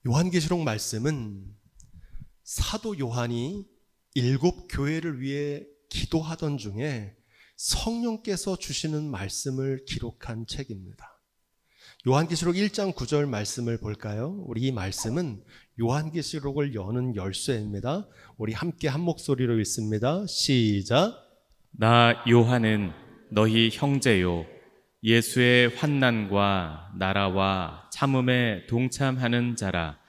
요한계시록 말씀은 사도 요한이 7교회를 위해 기도하던 중에 성령께서 주시는 말씀을 기록한 책입니다. 요한계시록 1장 9절 말씀을 볼까요? 우리 이 말씀은 요한계시록을 여는 열쇠입니다. 우리 함께 한 목소리로 읽습니다. 시작. 나 요한은 너희 형제요 예수의 환난과 나라와 참음에 동참하는 자라.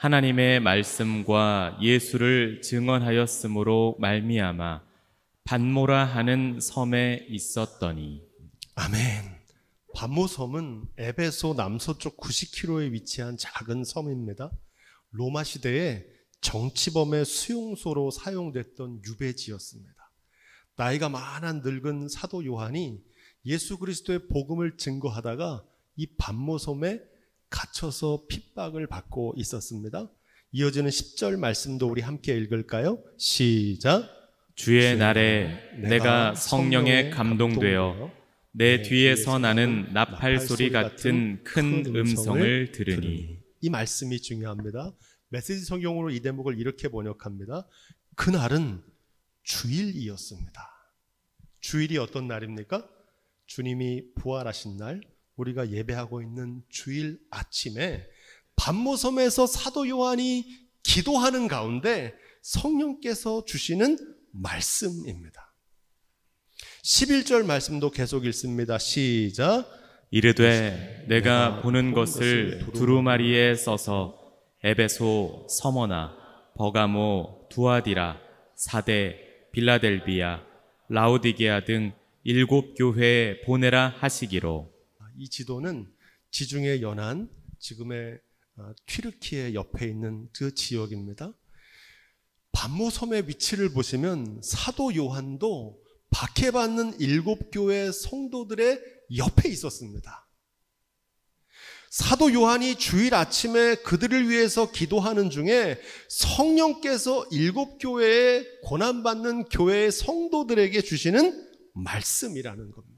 하나님의 말씀과 예수를 증언하였으므로 말미암아 반모라 하는 섬에 있었더니. 아멘. 반모섬은 에베소 남서쪽 90km에 위치한 작은 섬입니다. 로마 시대에 정치범의 수용소로 사용됐던 유배지였습니다. 나이가 많은 늙은 사도 요한이 예수 그리스도의 복음을 증거하다가 이 반모섬에 갇혀서 핍박을 받고 있었습니다. 이어지는 10절 말씀도 우리 함께 읽을까요? 시작. 주의 날에 내가 성령에 감동되어 내 뒤에서 나는 나팔 소리 같은 큰 음성을 들으니. 이 말씀이 중요합니다. 메시지 성경으로 이 대목을 이렇게 번역합니다. 그날은 주일이었습니다. 주일이 어떤 날입니까? 주님이 부활하신 날, 우리가 예배하고 있는 주일 아침에 반모섬에서 사도 요한이 기도하는 가운데 성령께서 주시는 말씀입니다. 11절 말씀도 계속 읽습니다. 시작. 이르되 내가 보는 것을 두루마리에 써서 에베소, 서머나, 버가모, 두아디라, 사대, 빌라델비아, 라오디게아 등 7교회에 보내라 하시기로. 이 지도는 지중해 연안, 지금의 튀르키예 옆에 있는 그 지역입니다. 반모섬의 위치를 보시면 사도 요한도 박해받는 7교회 성도들의 옆에 있었습니다. 사도 요한이 주일 아침에 그들을 위해서 기도하는 중에 성령께서 7교회에 고난받는 교회의 성도들에게 주시는 말씀이라는 겁니다.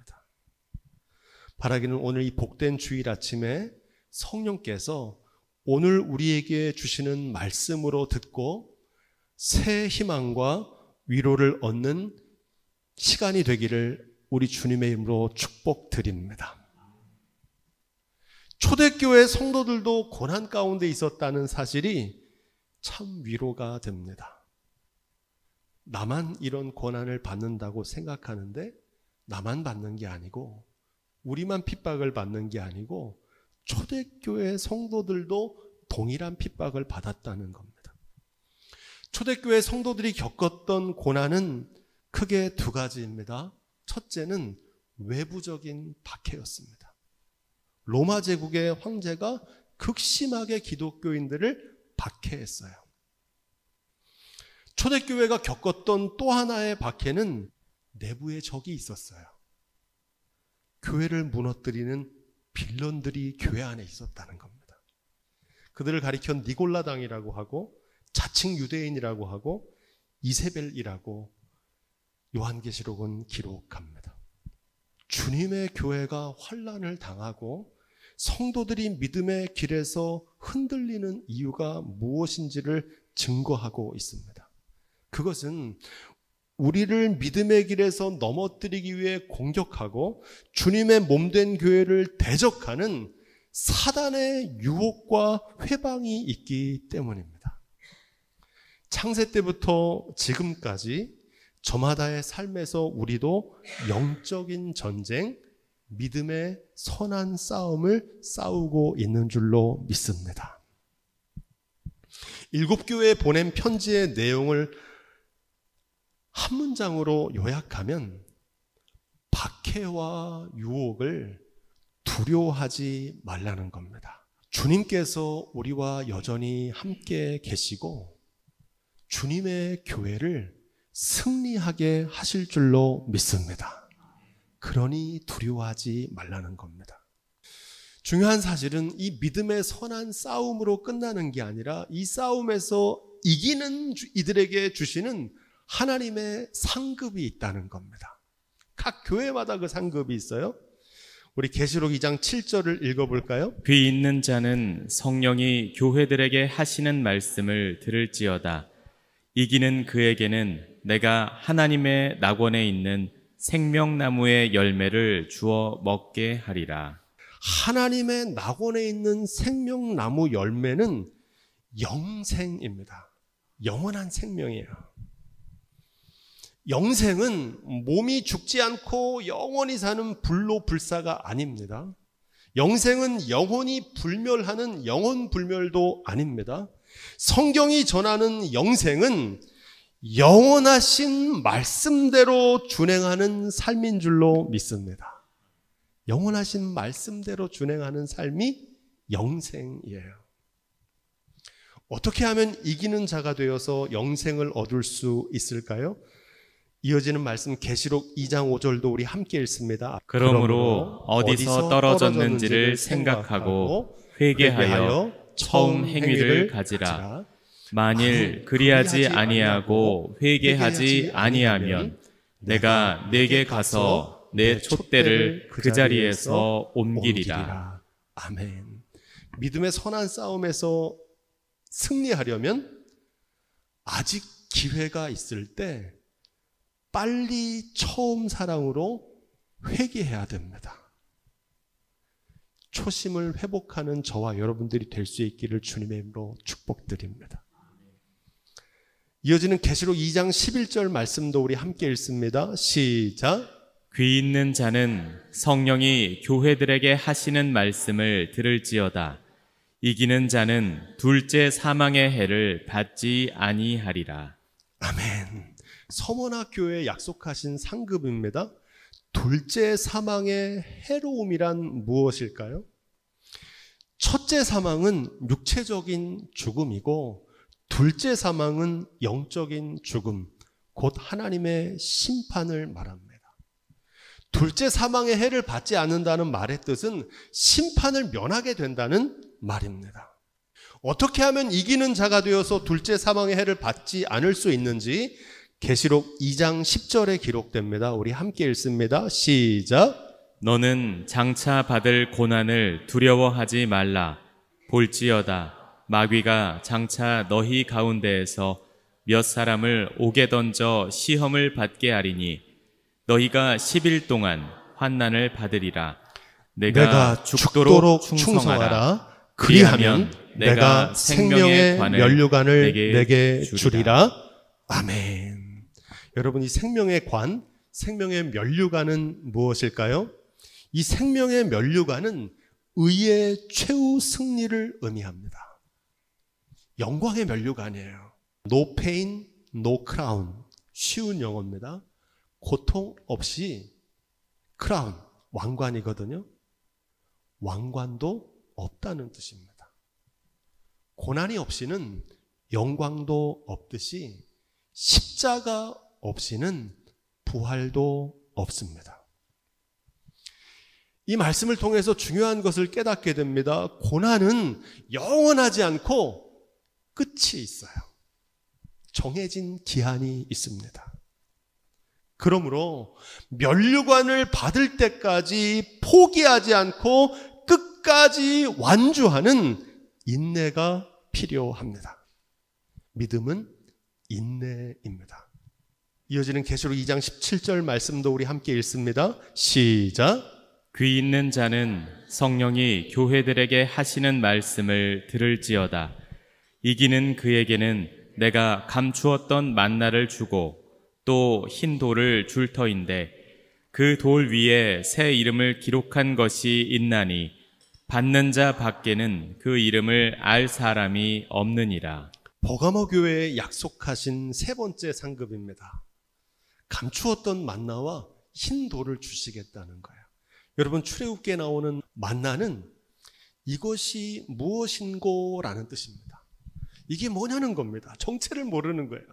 바라기는 오늘 이 복된 주일 아침에 성령께서 오늘 우리에게 주시는 말씀으로 듣고 새 희망과 위로를 얻는 시간이 되기를 우리 주님의 이름으로 축복드립니다. 초대교회 성도들도 고난 가운데 있었다는 사실이 참 위로가 됩니다. 나만 이런 고난을 받는다고 생각하는데 나만 받는 게 아니고 우리만 핍박을 받는 게 아니고 초대교회 성도들도 동일한 핍박을 받았다는 겁니다. 초대교회 성도들이 겪었던 고난은 크게 2가지입니다. 첫째는 외부적인 박해였습니다. 로마 제국의 황제가 극심하게 기독교인들을 박해했어요. 초대교회가 겪었던 또 하나의 박해는 내부의 적이 있었어요. 교회를 무너뜨리는 빌런들이 교회 안에 있었다는 겁니다. 그들을 가리켜 니골라당이라고 하고 자칭 유대인이라고 하고 이세벨이라고 요한계시록은 기록합니다. 주님의 교회가 환난을 당하고 성도들이 믿음의 길에서 흔들리는 이유가 무엇인지를 증거하고 있습니다. 그것은 우리를 믿음의 길에서 넘어뜨리기 위해 공격하고 주님의 몸된 교회를 대적하는 사단의 유혹과 회방이 있기 때문입니다. 창세 때부터 지금까지 저마다의 삶에서 우리도 영적인 전쟁, 믿음의 선한 싸움을 싸우고 있는 줄로 믿습니다. 7교회에 보낸 편지의 내용을 한 문장으로 요약하면 박해와 유혹을 두려워하지 말라는 겁니다. 주님께서 우리와 여전히 함께 계시고 주님의 교회를 승리하게 하실 줄로 믿습니다. 그러니 두려워하지 말라는 겁니다. 중요한 사실은 이 믿음의 선한 싸움으로 끝나는 게 아니라 이 싸움에서 이기는 이들에게 주시는 하나님의 상급이 있다는 겁니다. 각 교회마다 그 상급이 있어요. 우리 계시록 2장 7절을 읽어볼까요? 귀 있는 자는 성령이 교회들에게 하시는 말씀을 들을지어다. 이기는 그에게는 내가 하나님의 낙원에 있는 생명나무의 열매를 주어 먹게 하리라. 하나님의 낙원에 있는 생명나무 열매는 영생입니다. 영원한 생명이에요. 영생은 몸이 죽지 않고 영원히 사는 불로불사가 아닙니다. 영생은 영혼이 불멸하는 영혼불멸도 아닙니다. 성경이 전하는 영생은 영원하신 말씀대로 준행하는 삶인 줄로 믿습니다. 영원하신 말씀대로 준행하는 삶이 영생이에요. 어떻게 하면 이기는 자가 되어서 영생을 얻을 수 있을까요? 이어지는 말씀 계시록 2장 5절도 우리 함께 읽습니다. 그러므로 어디서 떨어졌는지를 생각하고 회개하여 처음 행위를 가지라. 만일 그리하지 아니하고 회개하지 아니하면 내가 네게 가서 내 촛대를 그 자리에서 옮기리라. 아멘. 믿음의 선한 싸움에서 승리하려면 아직 기회가 있을 때 빨리 처음 사랑으로 회개해야 됩니다. 초심을 회복하는 저와 여러분들이 될 수 있기를 주님의 이름으로 축복드립니다. 이어지는 계시록 2장 11절 말씀도 우리 함께 읽습니다. 시작. 귀 있는 자는 성령이 교회들에게 하시는 말씀을 들을지어다. 이기는 자는 둘째 사망의 해를 받지 아니하리라. 아멘. 서머나 교회에 약속하신 상급입니다. 둘째 사망의 해로움이란 무엇일까요? 첫째 사망은 육체적인 죽음이고 둘째 사망은 영적인 죽음, 곧 하나님의 심판을 말합니다. 둘째 사망의 해를 받지 않는다는 말의 뜻은 심판을 면하게 된다는 말입니다. 어떻게 하면 이기는 자가 되어서 둘째 사망의 해를 받지 않을 수 있는지 계시록 2장 10절에 기록됩니다. 우리 함께 읽습니다. 시작. 너는 장차 받을 고난을 두려워하지 말라. 볼지어다 마귀가 장차 너희 가운데에서 몇 사람을 옥에 던져 시험을 받게 하리니 너희가 10일 동안 환난을 받으리라. 내가 죽도록 충성하라. 그리하면 내가 생명의 면류관을 내게 주리라. 아멘. 여러분, 이 생명의 관, 생명의 면류관은 무엇일까요? 이 생명의 면류관은 의의 최후 승리를 의미합니다. 영광의 면류관이에요. No pain, no crown. 쉬운 영어입니다. 고통 없이 크라운, 왕관이거든요. 왕관도 없다는 뜻입니다. 고난이 없이는 영광도 없듯이 십자가 없이는 부활도 없습니다. 이 말씀을 통해서 중요한 것을 깨닫게 됩니다. 고난은 영원하지 않고 끝이 있어요. 정해진 기한이 있습니다. 그러므로 면류관을 받을 때까지 포기하지 않고 끝까지 완주하는 인내가 필요합니다. 믿음은 인내입니다. 이어지는 계시록 2장 17절 말씀도 우리 함께 읽습니다. 시작. 귀 있는 자는 성령이 교회들에게 하시는 말씀을 들을지어다. 이기는 그에게는 내가 감추었던 만나를 주고 또 흰 돌을 줄 터인데 그 돌 위에 새 이름을 기록한 것이 있나니 받는 자 밖에는 그 이름을 알 사람이 없느니라. 버가모 교회에 약속하신 세 번째 상급입니다. 감추었던 만나와 흰 돌을 주시겠다는 거예요. 여러분, 출애굽기에 나오는 만나는 이것이 무엇인고라는 뜻입니다. 이게 뭐냐는 겁니다. 정체를 모르는 거예요.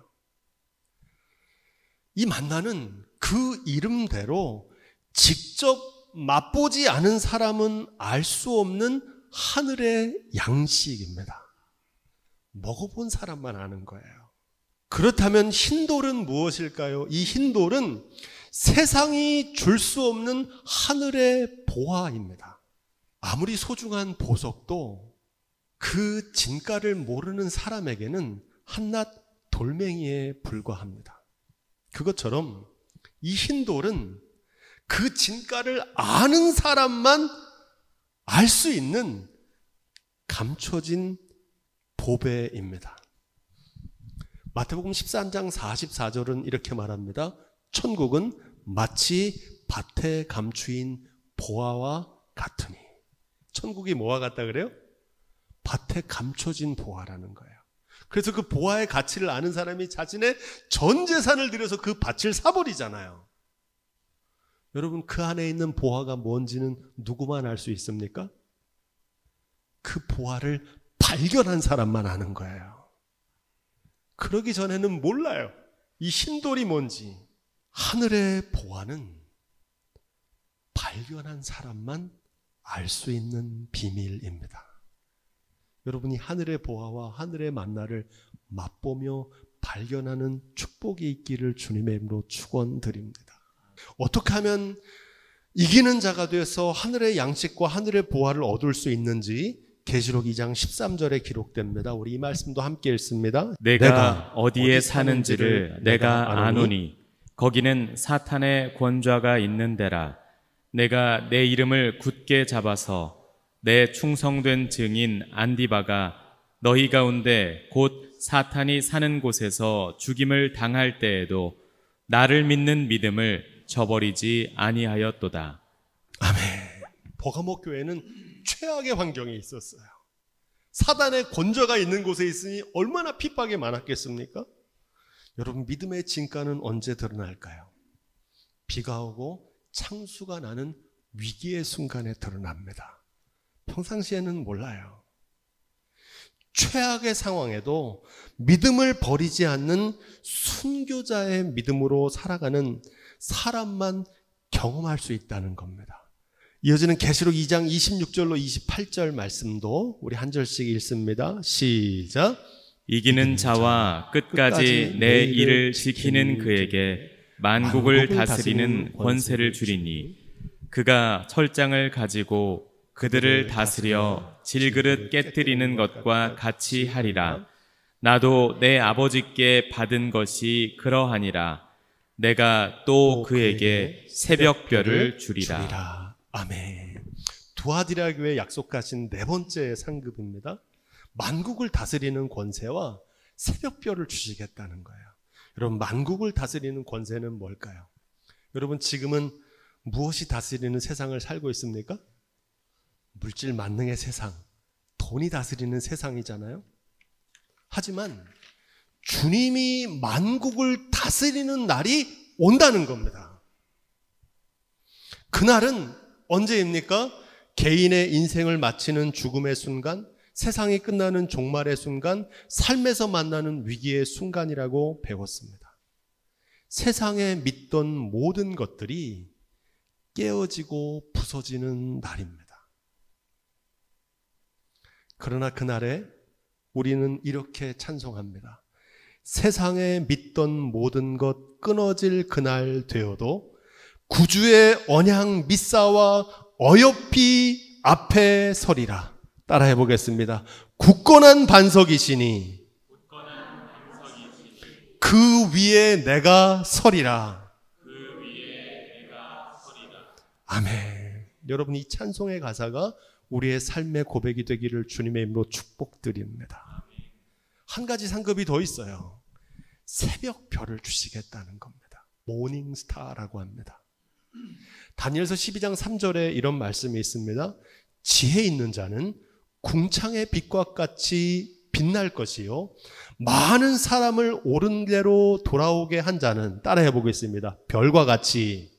이 만나는 그 이름대로 직접 맛보지 않은 사람은 알 수 없는 하늘의 양식입니다. 먹어본 사람만 아는 거예요. 그렇다면 흰돌은 무엇일까요? 이 흰돌은 세상이 줄 수 없는 하늘의 보화입니다. 아무리 소중한 보석도 그 진가를 모르는 사람에게는 한낱 돌멩이에 불과합니다. 그것처럼 이 흰돌은 그 진가를 아는 사람만 알 수 있는 감춰진 보배입니다. 마태복음 13장 44절은 이렇게 말합니다. 천국은 마치 밭에 감추인 보화와 같으니. 천국이 뭐와 같다 그래요? 밭에 감춰진 보화라는 거예요. 그래서 그 보화의 가치를 아는 사람이 자신의 전 재산을 들여서 그 밭을 사버리잖아요. 여러분, 그 안에 있는 보화가 뭔지는 누구만 알 수 있습니까? 그 보화를 발견한 사람만 아는 거예요. 그러기 전에는 몰라요. 이 흰돌이 뭔지. 하늘의 보화는 발견한 사람만 알 수 있는 비밀입니다. 여러분이 하늘의 보화와 하늘의 만나를 맛보며 발견하는 축복이 있기를 주님의 이름으로 축원드립니다. 어떻게 하면 이기는 자가 되어서 하늘의 양식과 하늘의 보화를 얻을 수 있는지 계시록 2장 13절에 기록됩니다. 우리 이 말씀도 함께 읽습니다. 내가 어디에 사는지를 내가 아노니 거기는 사탄의 권좌가 있는 데라. 내가 내 이름을 굳게 잡아서 내 충성된 증인 안디바가 너희 가운데 곧 사탄이 사는 곳에서 죽임을 당할 때에도 나를 믿는 믿음을 저버리지 아니하였도다. 아멘. 버가모 교회는 최악의 환경에 있었어요. 사단의 권좌가 있는 곳에 있으니 얼마나 핍박이 많았겠습니까? 여러분, 믿음의 진가는 언제 드러날까요? 비가 오고 창수가 나는 위기의 순간에 드러납니다. 평상시에는 몰라요. 최악의 상황에도 믿음을 버리지 않는 순교자의 믿음으로 살아가는 사람만 경험할 수 있다는 겁니다. 이어지는 계시록 2장 26절로 28절 말씀도 우리 한 절씩 읽습니다. 시작. 이기는 자와 끝까지 내 일을 지키는 그에게 만국을 다스리는 권세를 주리니 그가 철장을 가지고 그들을 다스려 질그릇 깨뜨리는 것과 같이 하리라. 나도 내 아버지께 받은 것이 그러하니라. 내가 또 그에게 새벽별을 주리라. 아멘. 두아디라 교회 약속하신 네 번째 상급입니다. 만국을 다스리는 권세와 새벽별을 주시겠다는 거예요. 여러분, 만국을 다스리는 권세는 뭘까요? 여러분, 지금은 무엇이 다스리는 세상을 살고 있습니까? 물질 만능의 세상, 돈이 다스리는 세상이잖아요. 하지만 주님이 만국을 다스리는 날이 온다는 겁니다. 그날은 언제입니까? 개인의 인생을 마치는 죽음의 순간, 세상이 끝나는 종말의 순간, 삶에서 만나는 위기의 순간이라고 배웠습니다. 세상에 믿던 모든 것들이 깨어지고 부서지는 날입니다. 그러나 그날에 우리는 이렇게 찬송합니다. 세상에 믿던 모든 것 끊어질 그날 되어도 구주의 언약 믿사와 어여삐 앞에 서리라. 따라해 보겠습니다. 굳건한 반석이시니 그 위에 내가 서리라. 아멘. 여러분, 이 찬송의 가사가 우리의 삶의 고백이 되기를 주님의 이름으로 축복드립니다. 한 가지 상급이 더 있어요. 새벽별을 주시겠다는 겁니다. 모닝스타라고 합니다. 다니엘서 12장 3절에 이런 말씀이 있습니다. 지혜 있는 자는 궁창의 빛과 같이 빛날 것이요 많은 사람을 옳은 대로 돌아오게 한 자는, 따라해 보겠습니다. 별과 같이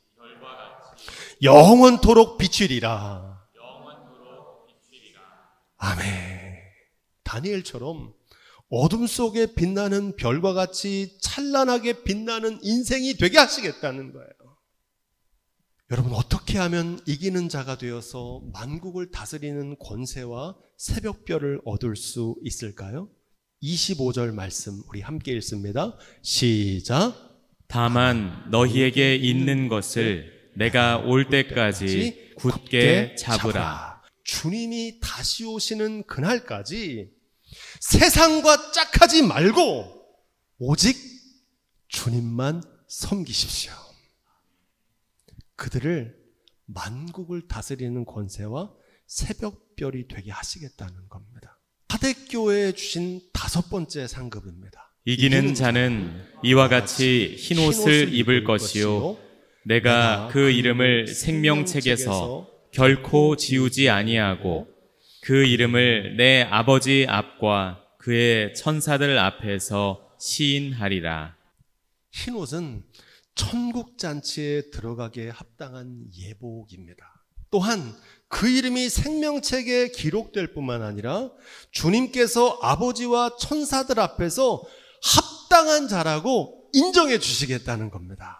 영원토록 비추리라. 아멘. 다니엘처럼 어둠 속에 빛나는 별과 같이 찬란하게 빛나는 인생이 되게 하시겠다는 거예요. 여러분, 어떻게 하면 이기는 자가 되어서 만국을 다스리는 권세와 새벽별을 얻을 수 있을까요? 25절 말씀 우리 함께 읽습니다. 시작. 다만 너희에게 있는 것을 내가 올 때까지 굳게 잡으라. 주님이 다시 오시는 그날까지 세상과 짝하지 말고 오직 주님만 섬기십시오. 그들을 만국을 다스리는 권세와 새벽별이 되게 하시겠다는 겁니다. 사대교회에 주신 5번째 상급입니다. 이기는 자는 이와 같이 흰 옷을 입을 것이요 내가 그 이름을 생명책에서 결코 지우지 아니하고 그 이름을 내 아버지 앞과 그의 천사들 앞에서 시인하리라. 흰 옷은 천국 잔치에 들어가기에 합당한 예복입니다. 또한 그 이름이 생명책에 기록될 뿐만 아니라 주님께서 아버지와 천사들 앞에서 합당한 자라고 인정해 주시겠다는 겁니다.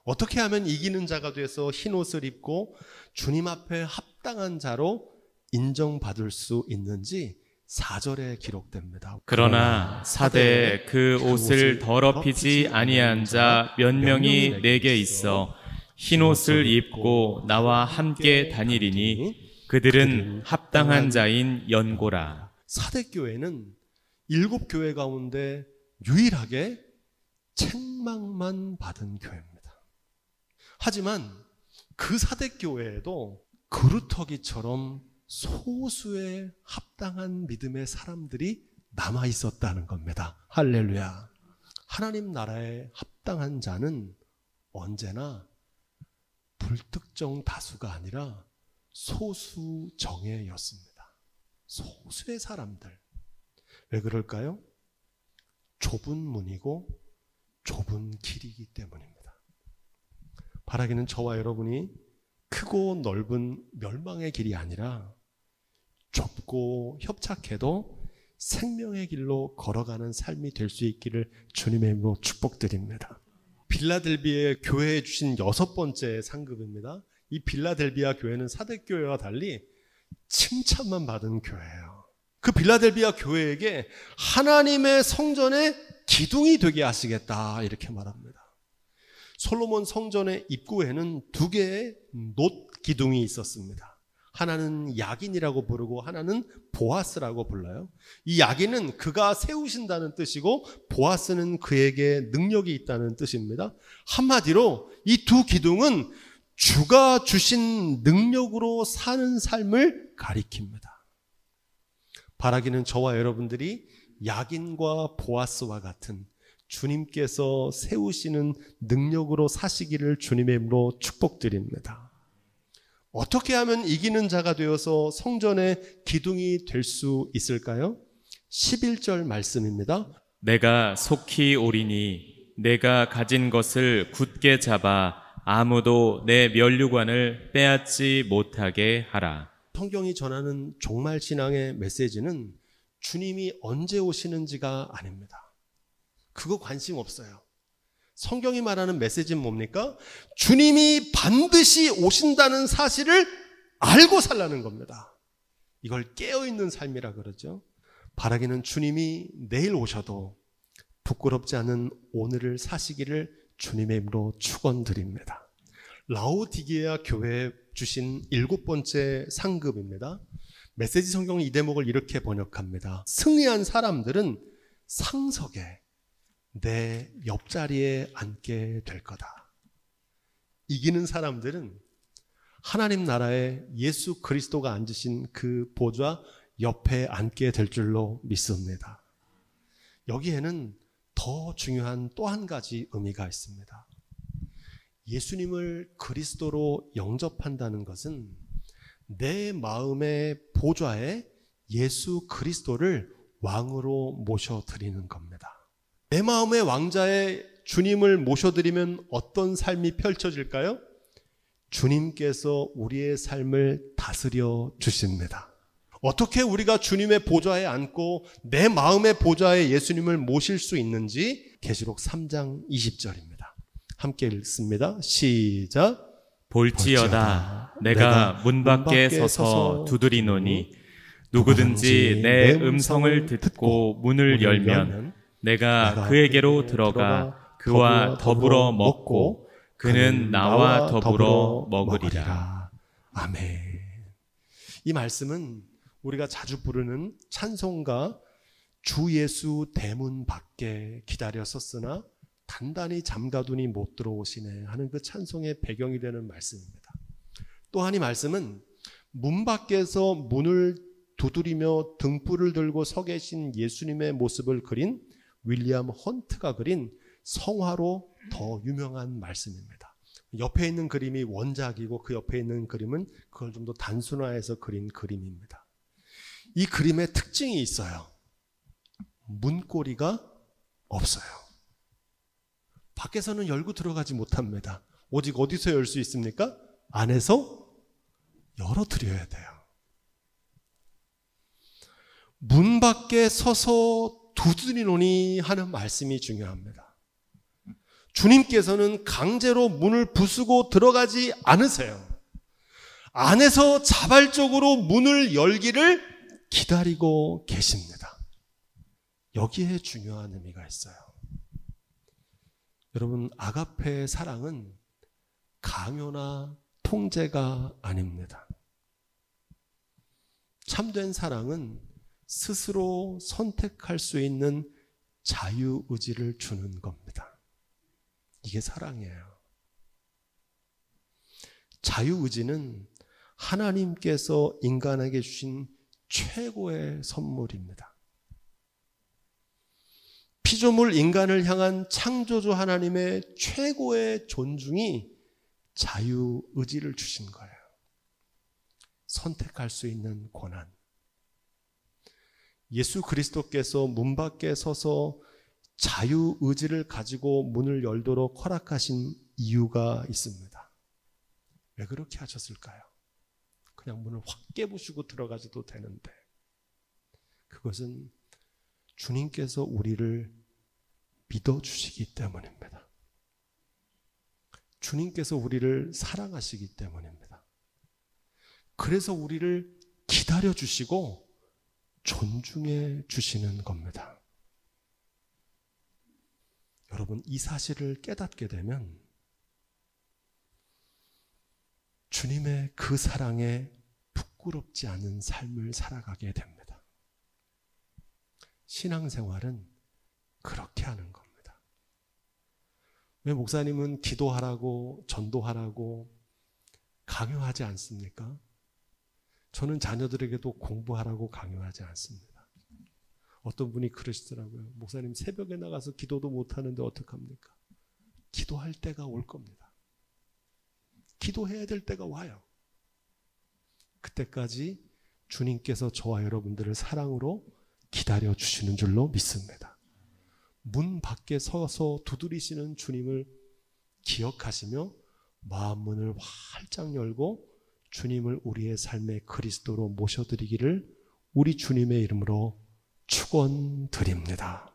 어떻게 하면 이기는 자가 돼서 흰 옷을 입고 주님 앞에 합당한 자로 인정받을 수 있는지 4절에 기록됩니다. 그러나 사대에 그 옷을 더럽히지 아니한 자 몇 명이 내게 있어 흰 옷을 입고 나와 함께 다니리니 그들은 합당한 자인 연고라. 사대교회는 7교회 가운데 유일하게 책망만 받은 교회입니다. 하지만 그 사대교회에도 그루터기처럼 소수의 합당한 믿음의 사람들이 남아 있었다는 겁니다. 할렐루야. 하나님 나라의 합당한 자는 언제나 불특정 다수가 아니라 소수 정예였습니다. 소수의 사람들. 왜 그럴까요? 좁은 문이고 좁은 길이기 때문입니다. 바라기는 저와 여러분이 크고 넓은 멸망의 길이 아니라 좁고 협착해도 생명의 길로 걸어가는 삶이 될 수 있기를 주님의 이름으로 축복드립니다. 빌라델비아 교회에 주신 6번째 상급입니다. 이 빌라델비아 교회는 사대교회와 달리 칭찬만 받은 교회예요. 그 빌라델비아 교회에게 하나님의 성전의 기둥이 되게 하시겠다 이렇게 말합니다. 솔로몬 성전의 입구에는 2개의 놋 기둥이 있었습니다. 하나는 야긴이라고 부르고 하나는 보아스라고 불러요. 이 야긴은 그가 세우신다는 뜻이고 보아스는 그에게 능력이 있다는 뜻입니다. 한마디로 이 2 기둥은 주가 주신 능력으로 사는 삶을 가리킵니다. 바라기는 저와 여러분들이 야긴과 보아스와 같은 주님께서 세우시는 능력으로 사시기를 주님의 이름으로 축복드립니다. 어떻게 하면 이기는 자가 되어서 성전의 기둥이 될 수 있을까요? 11절 말씀입니다. 내가 속히 오리니 내가 가진 것을 굳게 잡아 아무도 내 면류관을 빼앗지 못하게 하라. 성경이 전하는 종말 신앙의 메시지는 주님이 언제 오시는지가 아닙니다. 그거 관심 없어요. 성경이 말하는 메시지는 뭡니까? 주님이 반드시 오신다는 사실을 알고 살라는 겁니다. 이걸 깨어있는 삶이라 그러죠. 바라기는 주님이 내일 오셔도 부끄럽지 않은 오늘을 사시기를 주님의 이름으로 축원드립니다. 라오디게아 교회에 주신 7번째 상급입니다. 메시지 성경은 이 대목을 이렇게 번역합니다. 승리한 사람들은 상석에 내 옆자리에 앉게 될 거다. 이기는 사람들은 하나님 나라에 예수 그리스도가 앉으신 그 보좌 옆에 앉게 될 줄로 믿습니다. 여기에는 더 중요한 또 한 가지 의미가 있습니다. 예수님을 그리스도로 영접한다는 것은 내 마음의 보좌에 예수 그리스도를 왕으로 모셔드리는 겁니다. 내 마음의 왕자에 주님을 모셔드리면 어떤 삶이 펼쳐질까요? 주님께서 우리의 삶을 다스려 주십니다. 어떻게 우리가 주님의 보좌에 앉고 내 마음의 보좌에 예수님을 모실 수 있는지 계시록 3장 20절입니다. 함께 읽습니다. 시작. 볼지어다 내가 문 밖에 서서 두드리노니 누구든지 내 음성을 듣고 문을 열면 내가 그에게로 들어가 그와 더불어 먹고 그는 나와 더불어 먹으리라. 아멘. 이 말씀은 우리가 자주 부르는 찬송가 주 예수 대문 밖에 기다려 섰으나 단단히 잠가두니 못 들어오시네 하는 그 찬송의 배경이 되는 말씀입니다. 또한 이 말씀은 문 밖에서 문을 두드리며 등불을 들고 서 계신 예수님의 모습을 그린 윌리엄 헌트가 그린 성화로 더 유명한 말씀입니다. 옆에 있는 그림이 원작이고 그 옆에 있는 그림은 그걸 좀 더 단순화해서 그린 그림입니다. 이 그림의 특징이 있어요. 문고리가 없어요. 밖에서는 열고 들어가지 못합니다. 오직 어디서 열 수 있습니까? 안에서 열어드려야 돼요. 문 밖에 서서 두드리노니 하는 말씀이 중요합니다. 주님께서는 강제로 문을 부수고 들어가지 않으세요. 안에서 자발적으로 문을 열기를 기다리고 계십니다. 여기에 중요한 의미가 있어요. 여러분, 아가페의 사랑은 강요나 통제가 아닙니다. 참된 사랑은 스스로 선택할 수 있는 자유의지를 주는 겁니다. 이게 사랑이에요. 자유의지는 하나님께서 인간에게 주신 최고의 선물입니다. 피조물 인간을 향한 창조주 하나님의 최고의 존중이 자유의지를 주신 거예요. 선택할 수 있는 권한. 예수 그리스도께서 문 밖에 서서 자유의지를 가지고 문을 열도록 허락하신 이유가 있습니다. 왜 그렇게 하셨을까요? 그냥 문을 확 깨부수고 들어가셔도 되는데, 그것은 주님께서 우리를 믿어주시기 때문입니다. 주님께서 우리를 사랑하시기 때문입니다. 그래서 우리를 기다려주시고 존중해 주시는 겁니다. 여러분, 이 사실을 깨닫게 되면 주님의 그 사랑에 부끄럽지 않은 삶을 살아가게 됩니다. 신앙생활은 그렇게 하는 겁니다. 왜 목사님은 기도하라고 전도하라고 강요하지 않습니까? 저는 자녀들에게도 공부하라고 강요하지 않습니다. 어떤 분이 그러시더라고요. 목사님 새벽에 나가서 기도도 못하는데 어떡합니까? 기도할 때가 올 겁니다. 기도해야 될 때가 와요. 그때까지 주님께서 저와 여러분들을 사랑으로 기다려 주시는 줄로 믿습니다. 문 밖에 서서 두드리시는 주님을 기억하시며 마음 문을 활짝 열고 주님을 우리의 삶의 그리스도로 모셔드리기를 우리 주님의 이름으로 축원드립니다.